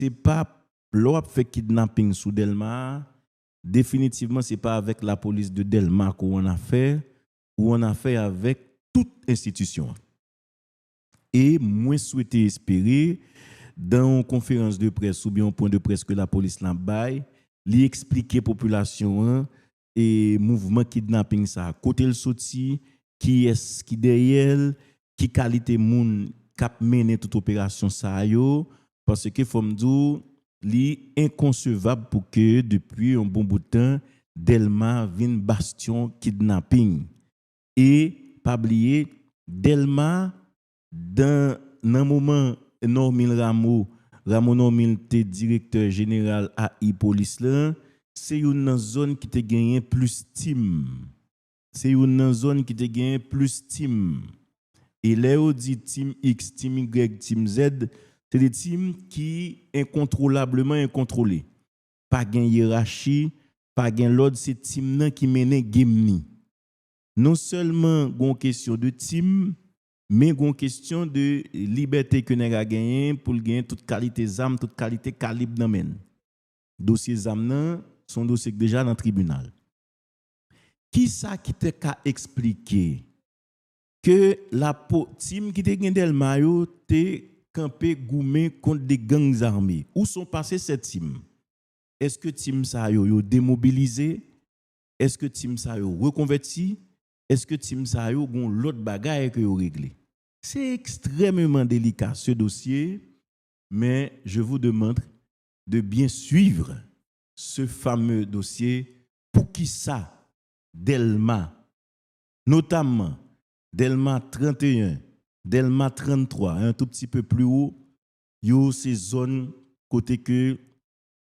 c'est pas l'on fait kidnapping sous Delma, définitivement c'est pas avec la police de Delma qu'on a fait, ou on a fait avec toute institution. Et moi souhaité espérer dans une conférence de presse ou bien un point de presse que la police l'a bail, lui expliquer population hein, et mouvement kidnapping ça côté le sorti qui est qui derrière qui qualité moun cap mener toute opération ça yo parce que faut me dire li inconcevable pour que depuis un bon bout de temps Delma vienne bastion kidnapping et pas oublier Delma dans un moment Normil Ramon Normil était directeur général AI police là, c'est une zone qui te gagné plus team. C'est une zone qui te gagné plus team. Et là on dit team X, team Y, team Z, c'est des teams qui incontrôlablement incontrôlés. Pas gain hiérarchie, pas gain l'ordre, c'est team là qui mène game ni. Non seulement gon question de team mais une question de liberté que nous avons gagné pour gagner toute qualité d'armes, toute qualité calibre dans men. Dossier d'armes sont dossiers déjà dans le tribunal. Qui ça qui te ka expliquer que la team qui te gagné Delma yo te campé goumé contre des gangs armés. Où sont passés cette team? Est-ce que team ça yo démobilisé? Est-ce que team ça yo reconverti? Est-ce que team ça yo gon l'autre bagaille que yo réglé? C'est extrêmement délicat ce dossier, mais je vous demande de bien suivre ce fameux dossier pour qui ça, Delma, notamment Delma 31, Delma 33, un tout petit peu plus haut, yo ces zones côté que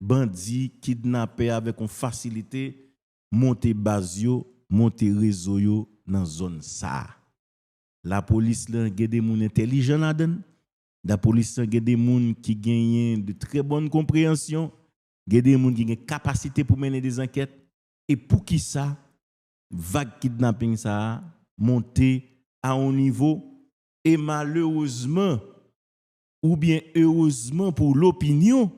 bandits kidnappés avec une facilité monter base yo, monter réseau yo dans zone ça. La police là gen des moun intelligent là-dedans. La police là gen des moun qui gagnent de très bonne compréhension, gen des moun qui ont capacité pour mener des enquêtes et pour qui ça vague kidnapping ça monter à un niveau et malheureusement ou bien heureusement pour l'opinion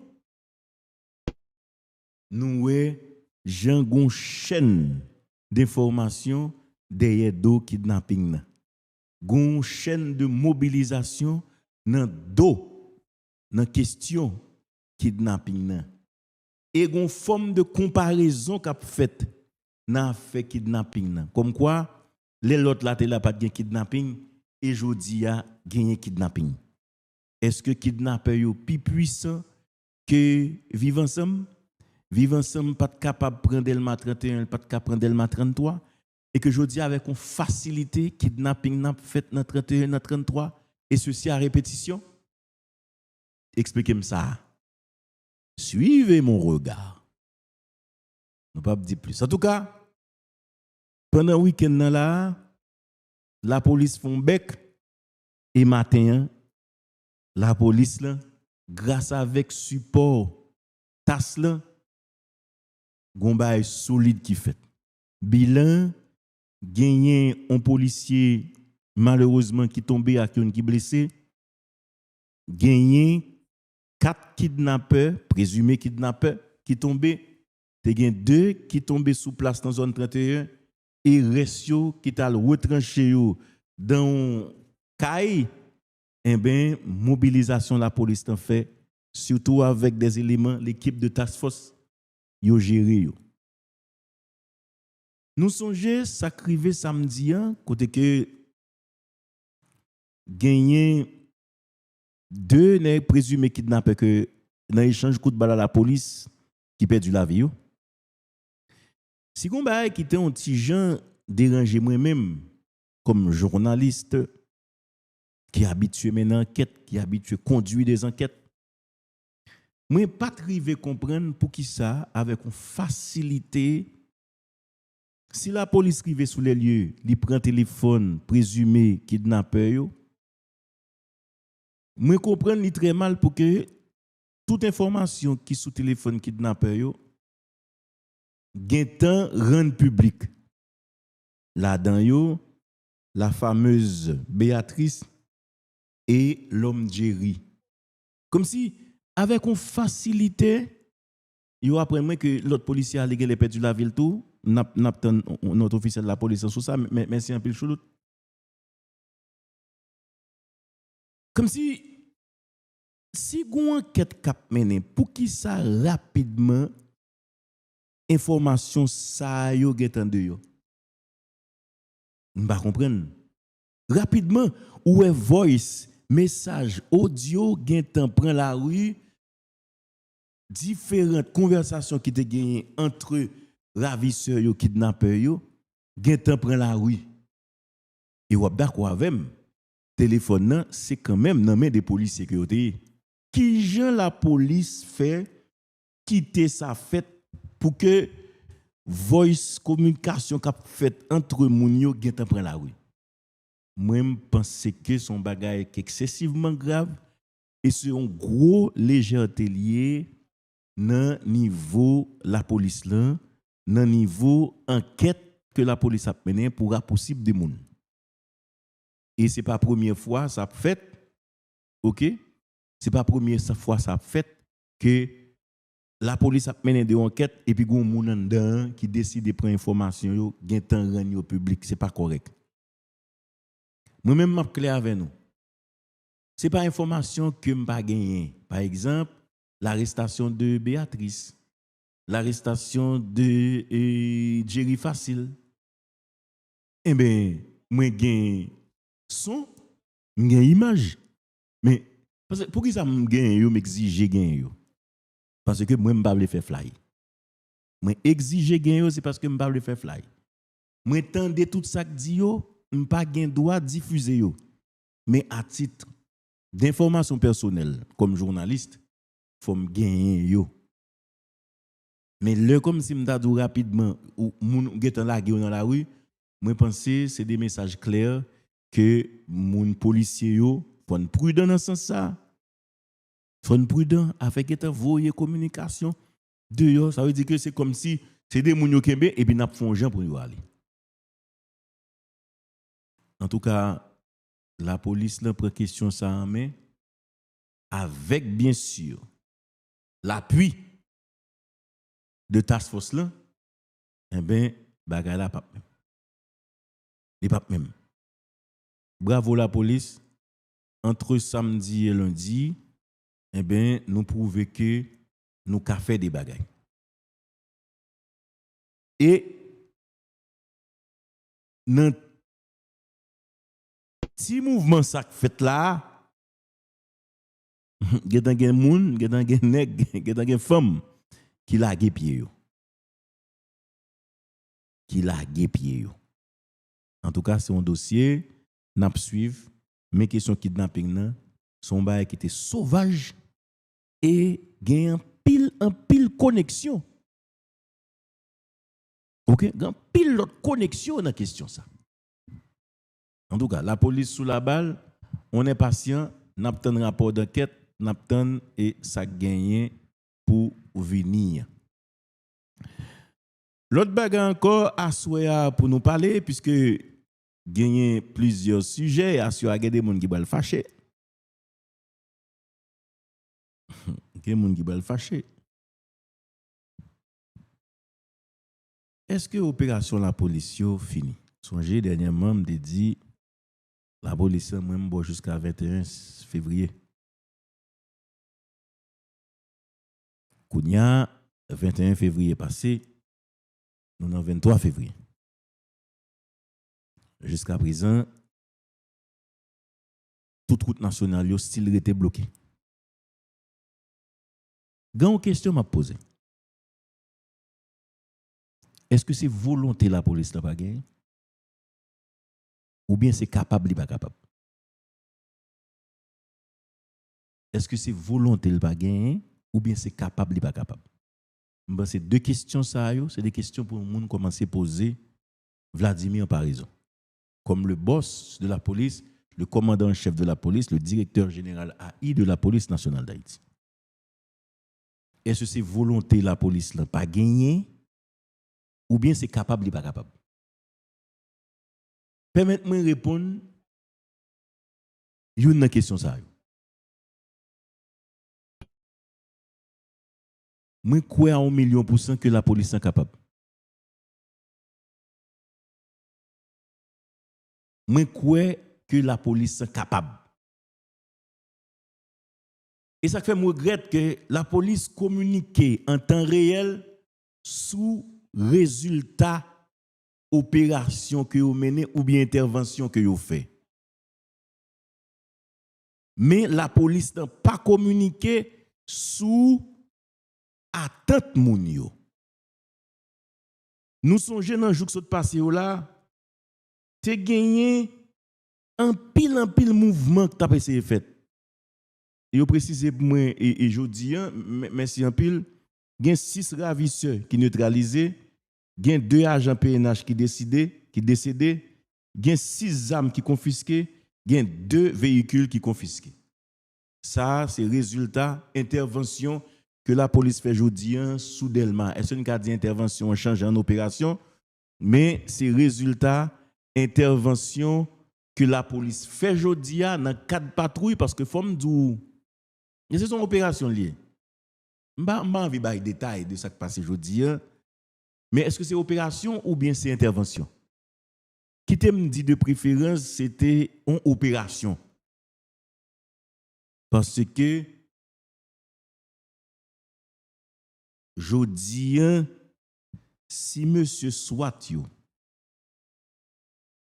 nous Jean gon chaîne d'information derrière do kidnapping là. Gon chaîne de mobilisation dans dos dans question kidnapping nan. Et gon forme de comparaison qu'a fait dans fait kidnapping nan. Comme quoi les l'autre là là pas de kidnapping et jodi a gagné kidnapping. Est-ce que kidnapper yo plus puissant que vivre ensemble? Vivre ensemble pas capable prendre Delma 31, pas capable prendre Delma 33. Et que je dis avec une facilité, kidnapping n'a fait dans 31, dans 33, et ceci à répétition. Expliquez-moi ça. Suivez mon regard. Ne pas dire plus. En tout cas, pendant le week-end là, la police font bec et matin, la police là, grâce avec support TAS là, gomba est solide qui fait. Bilan gagné un policier malheureusement qui tombé à qui blessé, gagné 4 kidnappeurs présumés kidnappeurs qui tombé, te gagné 2 qui tombé sous place dans zone 31 et restio qui t'a retranché dans caille eh ben mobilisation la police t'en fait surtout avec des éléments l'équipe de task force yo géré yo. Nous songeons ça crivé samedi côté que gagné 2 nèg présumés kidnappés que dans échange coup de balle à la police qui perdu la vie. Si on va qui était un petit gens dérangé moi-même comme journaliste qui est habitué maintenant enquête, qui est habitué conduire des enquêtes. Moi pas arrivé comprendre pour qui ça avec une facilité. Si la police arrive sous les lieux, il prend téléphone présumé kidnappeur yo. Moi comprendre li très mal pour que toute information qui sous téléphone kidnappeur yo gen temps rendre public. Là-dedans yo la fameuse Béatrice et l'homme Jerry. Comme si avec une facilité, il après moi que l'autre policier a les perdu la ville tout, notre officiel de la police sur ça, mais merci un peu chouloute. Comme si une enquête cap mené pour qui ça rapidement information ça yo getan de yo. On va comprendre. Rapidement ou voice, message, audio getan prend la rue, différentes conversations qui te gagné entre ravisseurs yo kidnappeurs yo, getan prend la rue. Et ou d'accord avec téléphone c'est quand même dans main des policiers sécurité. Qui gens la police fait quitter sa fête pour que voice communication qu'a fait entre moun yo gen prend la rue. Moi je pense que son bagage est excessivement grave et c'est un gros légèreté lié dans niveau la police là, dans niveau enquête que la police a mené pour la possible des moun. Et c'est pas la première fois ça fait, OK? C'est pas la première fois ça fait que la police a mené des enquêtes et puis gon moun en dedans qui décide de prendre information yo gen temps rendre au public, c'est pas correct. Moi même m'a clair avec nous. C'est pas information que m'pa gagné. Par exemple, l'arrestation de Béatrice, l'arrestation de Jerry Facile. Eh ben moi gagne son, gagne image. Mais parce que pour qui ça me gagne yo m'exige gagne yo? Parce que moi, je ne peux pas faire fly. Moi, exiger gain, c'est parce que je ne peux pas faire fly. Moi, tendre tout ça que dit, je ne peux pas droit de diffuser. Mais à titre d'information personnelle, comme journaliste, il faut me gagner. Mais le comme si je me rapidement, ou moun getan la dans la rue, moi, pense que c'est des messages clairs que mon policier yo faut prudent dans ce sens ça. Faut prudent avec étant voyer communication de yo, ça veut dire que c'est comme si c'est des moun yo kembe et puis n'a font gens pour y aller. En tout cas, la police là prend question ça en main avec bien sûr l'appui de task force là. Eh ben bagay la pas même. Il pas même. Bravo la police. Entre samedi et lundi, eh ben nous prouvons que nous avons fait des bagailles. Et dans petit mouvement ça fait là, il y a des moun, il y a des nèg, il y a des femmes qui laguent pied yo. Qui laguent pied yo. En tout cas, c'est un dossier n'a suivre mes questions kidnapping là sont bail qui était sauvage et gagne en pile connexion. OK, gagne pile l'autre connexion dans la question ça. En tout cas, la police sous la balle, on est patient, n'attend un rapport d'enquête, n'attend et ça gagne pour venir. L'autre bagarre encore à souhait pour nous parler puisque gagner plusieurs sujets, à sur des gens qui vont le fâcher. Des gens qui vont le fâcher. Est-ce que l'opération la police est finie? Songez dernièrement me dit la police même bon jusqu'à 21 février. Kounya 21 février passé, nous sommes 23 février. Jusqu'à présent, toute route nationale a still été bloquée. Une question m'a posée. Est-ce que c'est volonté la police n'a pas gagné? Ou bien c'est capable ou pas capable? Est-ce que c'est volonté le pas gagné? Ou bien c'est capable ou pas capable? C'est deux questions ça, c'est des questions pour le monde commencer à poser. Vladimir par raison. Comme le boss de la police, le commandant en chef de la police, le directeur général AI de la police nationale d'Haïti. Est-ce que c'est volonté la police n'a pas gagné? Ou bien c'est capable ou pas capable? Permettez-moi de répondre à une question ça. Moi, crois à 1 million % que la police est capable. Moi, crois que la police est capable. Et ça fait me regrette que la police communique en temps réel sous résultat opération que vous menez ou bien intervention que vous faites. Mais la police n'a pas communiqué sous attente moun yo. Nous songeons dans le jour que passé là, tu as gagné un pile mouvement que tu as essayé de faire. Et vous précisez pour moi, et je dis, merci un pile, il y a 6 ravisseurs qui neutralisés, il y a 2 agents PNH qui décédés, il y a 6 armes qui confisquées, il y a 2 véhicules qui confisqués. Ça, c'est résultat intervention que la police fait aujourd'hui sous Delma. Est-ce qu'on a dit intervention change en opération? Mais c'est résultat intervention que la police fait aujourd'hui dans 4 patrouilles parce que faut me dire c'est son opération liée. Je n'ai pas envie de parler détails de ce qui passe aujourd'hui. Mais est-ce que c'est opération ou bien c'est intervention? Qui me dit de préférence, c'était une opération. Parce que je dis, si monsieur soit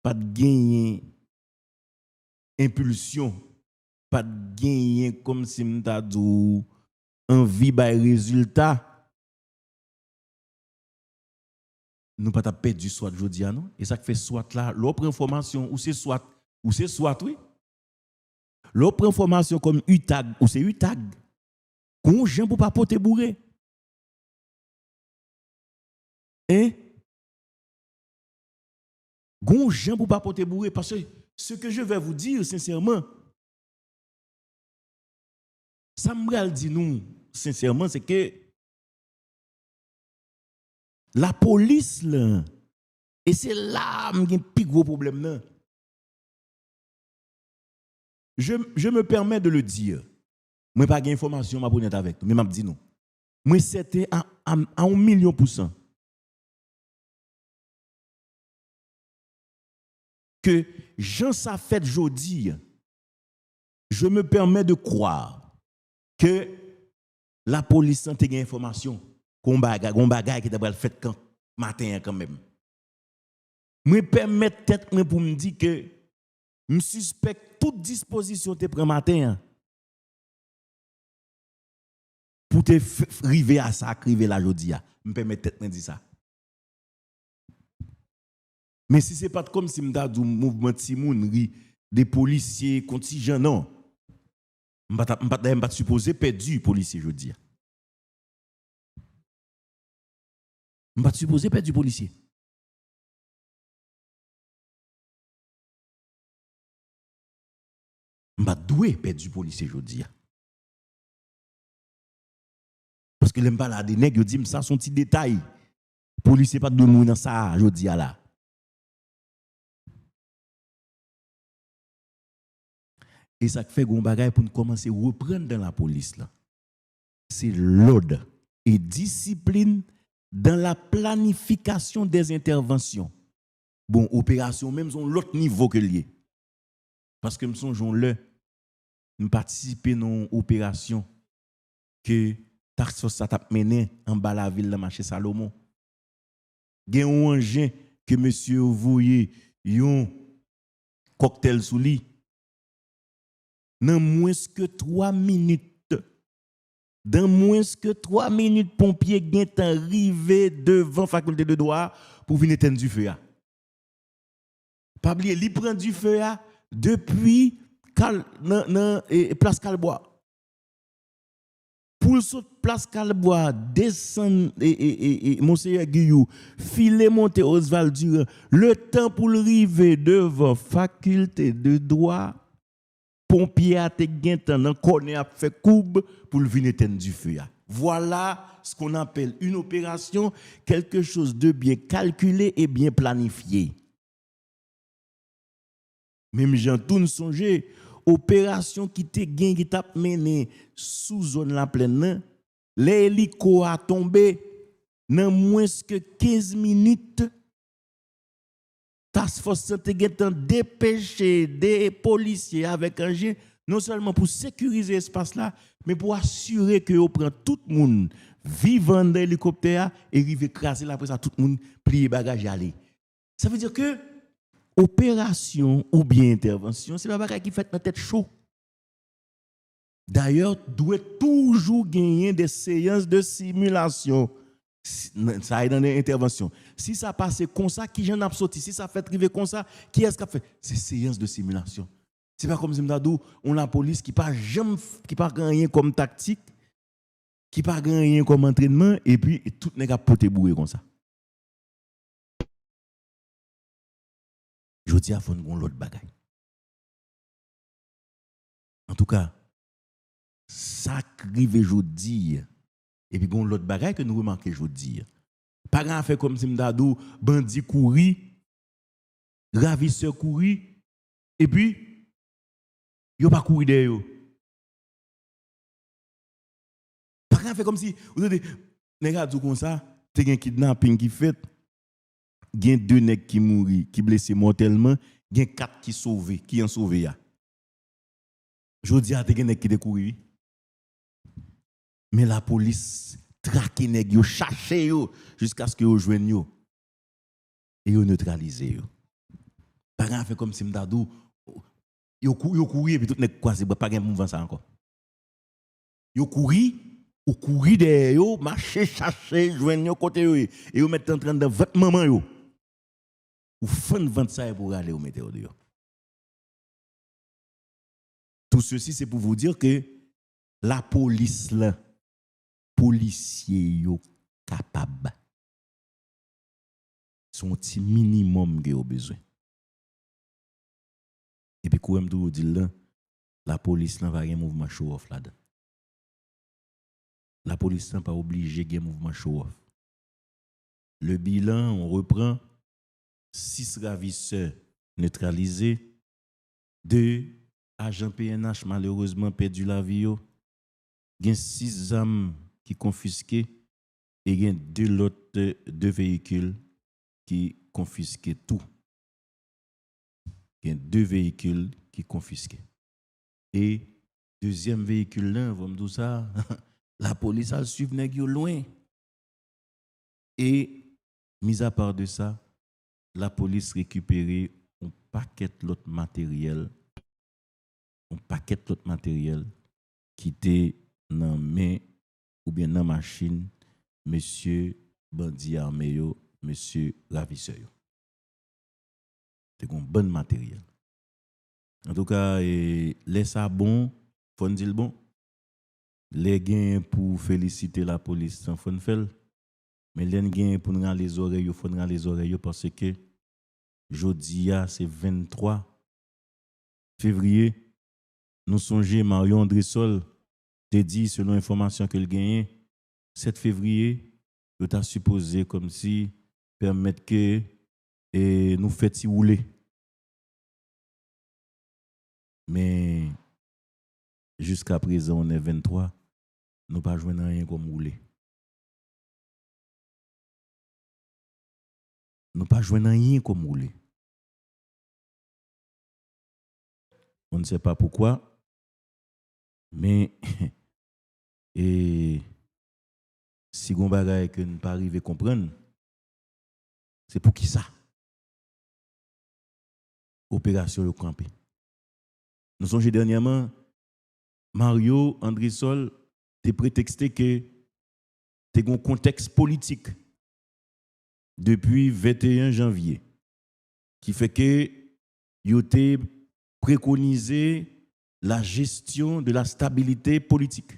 pas de gagner impulsion, pas de gagner comme si m'ta dit envie by résultat, nous pas perdu soit jodi non. Et ça fait soit là, l'autre information ou c'est soit oui. L'autre information comme UTAG ou c'est UTAG. Qu'on j'aime pour pas porter bourré. Hein? Gon j'aime pour pas porter bourré parce que ce que je vais vous dire sincèrement, ça me dit nous sincèrement c'est que la police là et c'est là qui a un plus gros problème là. Je me permets de le dire. Moi pas d'information m'a honnête avec toi, mais m'a dit non. Moi c'était à 1 million %. Que Jean ça fait jodi, je me permets de croire que la police a une information qu'on bagay qui devrait fait quand matin quand même. Me permettre tête pour me dire que je suspecte toute disposition te prend matin pour te arriver à ça, arriver la jodi. Me permettre tête me dire ça. Mais si ce n'est pas comme si je dis mouvement de Simounri, des policiers, contingents, non. Je ne suis pas supposé perdu policier, je dis. Je ne suis pas supposé perdu policier. Je ne suis pas doué perdu policier, je dis. Parce que les pas des nègres, je dis, ça sont petits détails. Policier pas de nous dans ça, je dis là. Et ça fait un bagage pour nous commencer à reprendre dans la police là. C'est l'ordre et discipline dans la planification des interventions. Bon, opération même sont l'autre niveau que lié. Parce que nous songeons là, nous participons à une opération que Task Force a mené en bas la ville de marché Salomon. Il y a un engin que monsieur voyez un cocktail sous lui. Dans moins que 3 minutes. Dans moins que 3 minutes, pompiers sont arrivés devant la faculté de droit pour venir éteindre du feu. Pas oublier, il prend du feu depuis place Calbois. Pour sauter place Calbois, descendre Monseigneur Guillou, filer monter Oswald Durand, le temps pour arriver devant la faculté de droit. Pompier a te gen nan connaît a fait coube pour le venir éteindre du feu. Voilà ce qu'on appelle une opération, quelque chose de bien calculé et bien planifié. Même Jean Toun songe, opération qui te gen qui t'a mené sous zone la pleine, l'hélico a tombé dans moins que 15 minutes. Task Force Santé a dépêché des policiers avec un jet, non seulement pour sécuriser l'espace là, mais pour assurer que vous prenez tout le monde vivant dans l'hélicoptère et arriver écraser la après ça tout le monde plier bagage et aller. Ça veut dire que opération ou bien intervention, c'est pas bagage qui fait dans tête chaud. D'ailleurs, doit toujours gagner des séances de simulation. Ça est dans l'intervention. Si ça passe comme ça, qui j'en a sorti? Si ça fait arriver comme ça, qui est-ce qui a fait? C'est séance de simulation. C'est pas comme si on a la police qui pas jamais qui pas rien comme tactique, qui pas rien comme entraînement et puis tout n'est qu'à poter bourré comme ça. Je dis à fond l'autre bagaille. En tout cas, ça arrive aujourd'hui. Et puis, l'autre bagaille que nous remarquons aujourd'hui. Pas grand fait comme si m'dadou, bandit couri, ravisseur couri, et puis, yo pas couru derrière. Pas grand fait comme si, vous avez dit, comme ça, t'es un kidnapping qui fait, il y a 2 nègres qui mourent, qui blessés mortellement, il y a 4 qui sauvés, qui ont sauvé. Je dis à t'es un nègre qui découvre. Mais la police traque les nègres, cherche jusqu'à ce que vous joignent yo et vous neutralisez. Par exemple, fait comme si m'dadou yo couru et puis tout nèg croisé pas gain mouvement ça encore. Yo couru derrière yo, marcher chercher joignent yo côté yo et yo mettre en train de votre maman yo. Ou fin vendre ça pour aller au mettre dehors. Tout ceci c'est pour vous dire que la police là policiers yo capable son petit minimum que ont besoin et puis quand même tout dit là la police n'a pas un mouvement show off là-dedans. La police n'a pas obligé de mouvement show off. Le bilan on reprend 6 ravisseurs neutralisés, 2 agents PNH malheureusement perdu la vie, il y a 6 armes qui confisquées et il y a 2 véhicules qui confisqués tout. Il y a 2 véhicules qui confisqués. Et deuxième véhicule là, on va dire ça, la police a suivi nèg yo loin. Et mis à part de ça, la police récupéré un paquet d'autres matériel, qui était dans main ou bien dans machine monsieur bandit armé yo, monsieur ravisseur. C'est un bon matériel. En tout cas, laisse ça bon, faut dire bon. Les gains pour féliciter la police, sans faut faire. Mais les gains pour nous les oreilles, faut nous les oreilles parce que jeudi c'est 23 février. Nous songeons Mario Andrissol te dit selon l'information que le gagne 7 février, il t'a supposé comme si permettre que nous fassions rouler. Mais jusqu'à présent, on est 23, nous pas joué rien comme rouler. Nous pas joué rien comme rouler. On ne sait pas pourquoi, mais et si on bagaille que nous pas arriver à comprendre, c'est pour qui ça? Opération le campé. Nous sommes dernièrement, Mario Andrissol a prétexté que c'est un contexte politique depuis 21 janvier qui fait que il a préconisé la gestion de la stabilité politique.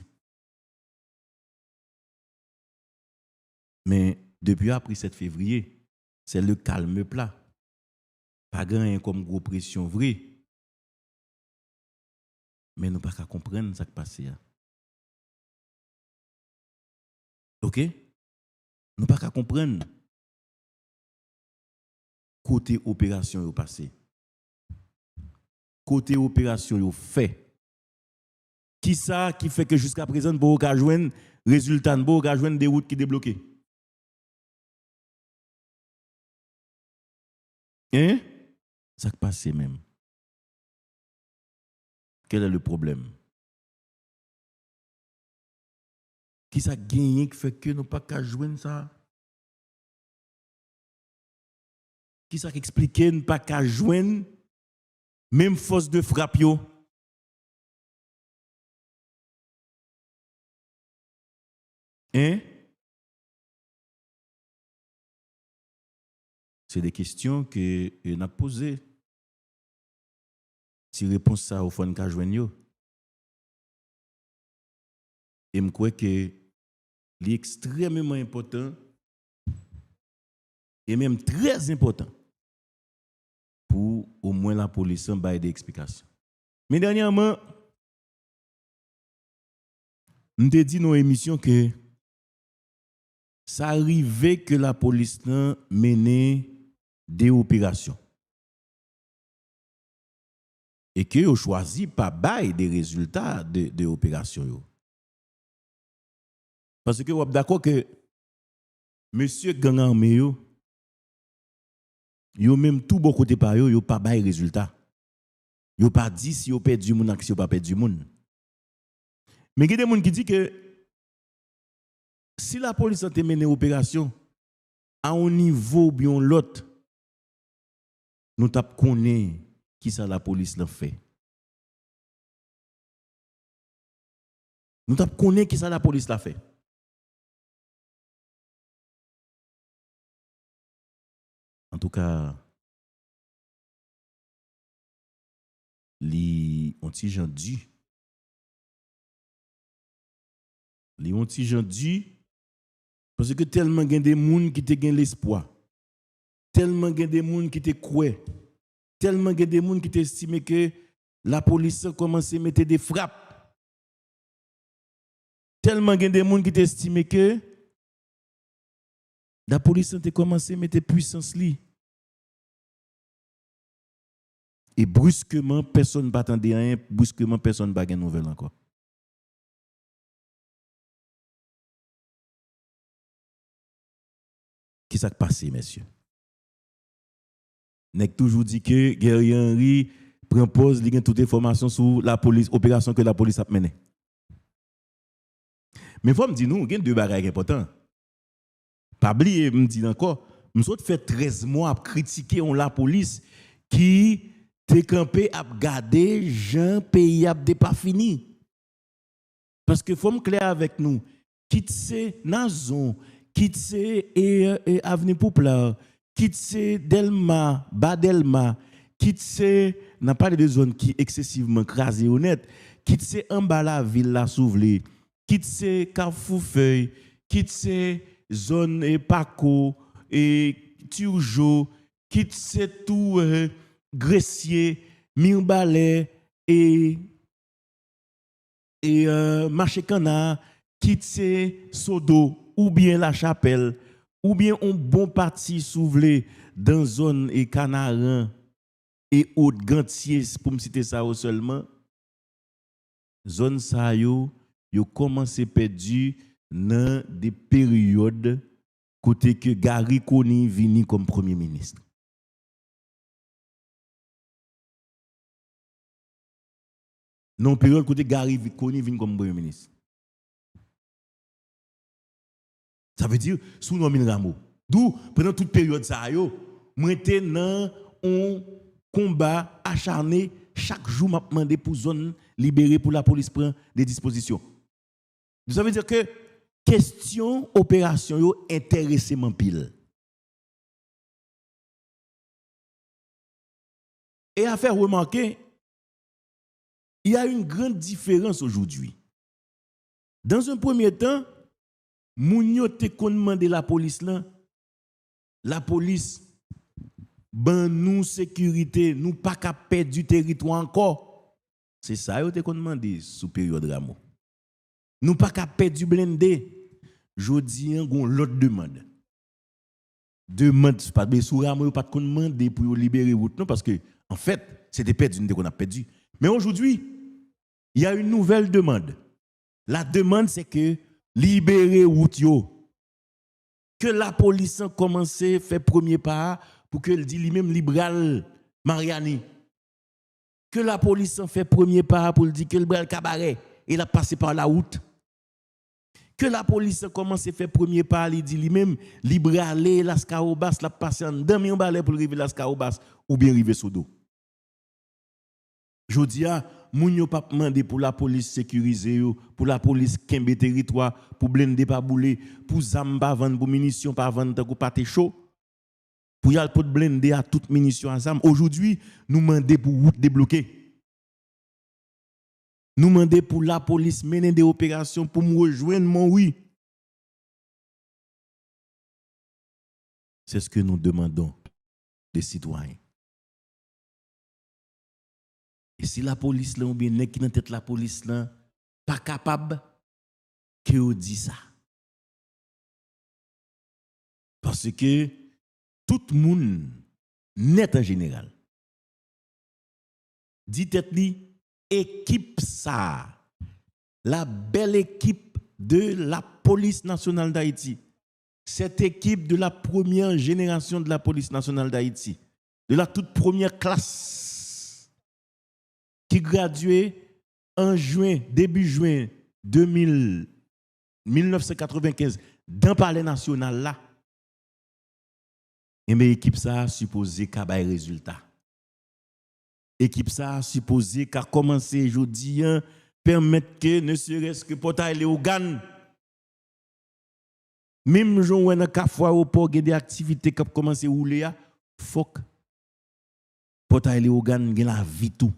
Mais depuis après 7 février, c'est le calme plat. Pas grand comme gros pression vrai. Mais nous pas qu'à comprendre ce qui passe. OK? Nous pas qu'à comprendre côté opération yo passé. Côté opération yo fait. Qui ça qui fait que jusqu'à présent pour ka joindre Résultat, on va joindre des routes qui débloquées. Hein? Ça qui passe même. Quel est le problème? Qui ça gagné qui fait que nous pas qu'à joindre ça? Qui ça qui explique nous pas qu'à joindre même force de frappe yo? Hein? C'est des questions que nous avons posées. Si réponse ça au fond qu'à joindre yo. Et je crois que c'est extrêmement important et même très important pour au moins la police en bailler des explications. Mais dernièrement, nous te dit dans l'émission que ça arrivait que la police menait des opérations. Et que vous choisi pas bailler des résultats de opérations. Parce que vous êtes d'accord que monsieur gang armé yo même tout bon côté par yo pas bail résultat. Yo pas dit si yo perdu moun ak si yo pas perdu moun. Mais il y a des gens qui disent que si la police a mené opération à un niveau bien l'autre, nous tap connaît qui ça la police l'a fait. Nous tap connaît qui ça la police l'a fait. En tout cas, li on ti jan di. Li on ti jan di parce que tellement gen des moun qui te gen l'espoir. Tellement gen des moun qui te croient. Tellement gen des moun qui te estime que la police a commencé à mettre des frappes. Tellement gen des moun qui te estime que la police a commencé à mettre puissance li. Et brusquement, personne ne s'attendait à rien, brusquement, personne ne va gagner nouvelle encore. Qui s'est passé, messieurs? N'est toujours dit que Guerrier Henry prend pause, il a toute information sur la police, opération que la police a menée. Mais il faut me dire, nous, il y a deux bagages importants. Pas oublier, me dit encore, nous avons fait 13 mois à critiquer la police qui t'es campé à garder Jean pays a pas fini. Parce que faut me clair avec nous, quitte ces Nazon, quitte ces avenue Pouplar, quitte ces Delma, Badelma, quitte ces n'a pas de zones qui excessivement crasées honnête, quitte ces en bas la ville la Souvlé, quitte ces Carrefour Feuille, quitte ces zones et Paco et Turjo, quitte ces tout Gressier, Mirbalais et Marché Cana, quitte Sodo ou bien La Chapelle ou bien un bon parti souvelé dans zone et Canaran et Haute-Gantier pour me citer ça seulement zone ça yo commencé perdu dans des périodes côté que Gary Koni vini comme premier ministre. Non, période côté Gary Koni vient comme premier ministre. Ça veut dire sous Nomin Rameau. D'où pendant toute période ça yo, moi était dans un combat acharné chaque jour m'a demandé pour zone libérée pour la police prendre des dispositions. Ça veut dire que question opération yo intéressé mon pile. Et à faire remarquer il y a une grande différence aujourd'hui. Dans un premier temps, Mounio te demandé la police là, la police ben nous sécurité, nous pas qu'à perdre du territoire encore. C'est ça yo te demandé sous période Rameau. Nous pas qu'à perdre du blindé. Jodi on l'autre demande. Demande pas sous Rameau pas de demander pour libérer route non parce que en fait, c'était perdu qu'on a perdu. Mais aujourd'hui, il y a une nouvelle demande. La demande, c'est que libérer route yo. Que la police a commencé à faire premier pas pour qu'elle dit lui-même libéral Mariani. Que la police a fait premier pas pour dire que le bral cabaret il a passé par la route. Que la police a commencé à faire premier pas, il dit lui-même libéraler la Scarobas, la passer en demi en balai pour arriver la Scarobas ou bien arriver sous dos. Je dis moun yo pas demandé pour la police sécuriser pour la police kembe territoire, pour blender pas bouler, pour zamba vendre pour munitions pas vendre tant pas chaud. Pour y aller pour blender à toute munitions à zam. Aujourd'hui, nous demandons pour route débloquer. Nous demandons pour la police mener des opérations pour me rejoindre mon oui. C'est ce que nous demandons des citoyens. Et si la police là ou bien qui dans tête la police là pas capable que on dit ça. Parce que tout le monde net en général dit tête li équipe ça la belle équipe de la police nationale d'Haïti. Cette équipe de la première génération de la police nationale d'Haïti, de la toute première classe qui graduait en juin, début juin 1995 dans le palais national là. Et mais l'équipe ça a supposé qu'à bail résultat. L'équipe ça a supposé qu'à commencer aujourd'hui permettre que ne serait-ce que portail Léogane même jour dans café au port des activités qui ont commencé à rouler faut portail Léogane gen la vie tout.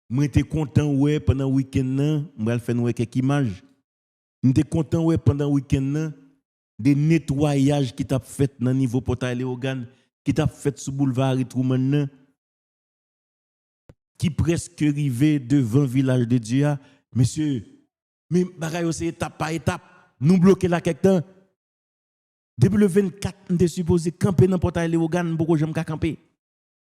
Moi j'étais content ouais pendant le week-end là, moi faire quelques images. J'étais content ouais pendant le week-end là des nettoyages qui t'a fait dans niveau portail Léogane, qui t'a fait sous boulevard Truman qui presque arrivé devant village de Dieu. Monsieur, mais bagaille c'est étape par étape, nous bloquer là quelque temps. Depuis le 24, nous sommes supposé camper dans portail Léogane pour que j'aime camper.